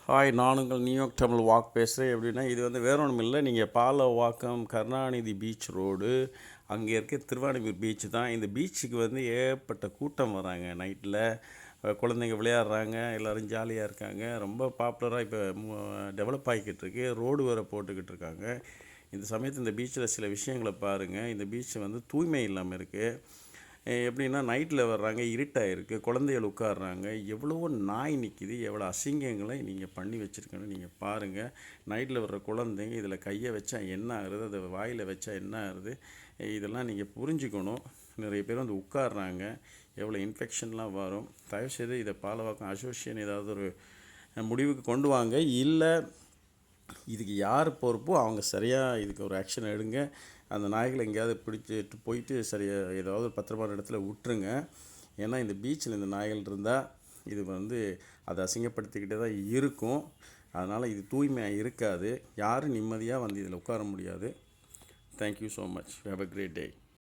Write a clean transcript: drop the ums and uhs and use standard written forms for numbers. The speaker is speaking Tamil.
ஹாய், நான் உங்கள் நியூயார்க் தமிழ் வாக் பேசுகிறேன். எப்படின்னா, இது வந்து வேற ஒன்றும் இல்லை. நீங்கள் பாலவாக்கம் கருணாநிதி பீச் ரோடு அங்கே இருக்க திருவானைமூர் பீச் தான். இந்த பீச்சுக்கு வந்து ஏகப்பட்ட கூட்டம் வராங்க. நைட்டில் குழந்தைங்க விளையாடுறாங்க, எல்லோரும் ஜாலியாக இருக்காங்க. ரொம்ப பாப்புலராக இப்போ டெவலப் ஆகிக்கிட்டு இருக்கு. ரோடு வேறு போட்டுக்கிட்டு இருக்காங்க. இந்த சமயத்தில் இந்த பீச்சில் சில விஷயங்களை பாருங்கள். இந்த பீச் வந்து தூய்மை இல்லாமல் இருக்குது. எப்படின்னா, நைட்டில் வர்றாங்க, இருட்டாக இருக்குது, குழந்தைகள் உட்காடுறாங்க, எவ்வளவோ நாய் நிற்கிது, எவ்வளோ அசிங்கங்களை நீங்கள் பண்ணி வச்சுருக்கேன்னு நீங்கள் பாருங்கள். நைட்டில் வர்ற குழந்தைங்க இதில் கையை வச்சா என்ன ஆகுது, அதை வாயில் வச்சா என்ன ஆகுது, இதெல்லாம் நீங்கள் புரிஞ்சுக்கணும். நிறைய பேர் வந்து உட்காடுறாங்க, எவ்வளோ இன்ஃபெக்ஷன்லாம் வரும். தயவுசெய்து இதை பாலவாக்கம் அசோசியேஷன் ஏதாவது ஒரு முடிவுக்கு கொண்டு வாங்க. இல்லை, இதுக்கு யார் பொறுப்போ அவங்க சரியாக இதுக்கு ஒரு ஆக்ஷன் எடுங்க. அந்த நாய்களை எங்கேயாவது பிடிச்சிட்டு போயிட்டு சரியாக ஏதாவது பத்திரமான இடத்துல விட்டுருங்க. ஏன்னா இந்த பீச்சில் இந்த நாய்கள் இருந்தால் இது வந்து அதை அசிங்கப்படுத்திக்கிட்டே தான் இருக்கும். அதனால் இது தூய்மையாக இருக்காது. யாரும் நிம்மதியாக வந்து இதில் உட்கார முடியாது. Thank you so much. Have a great day.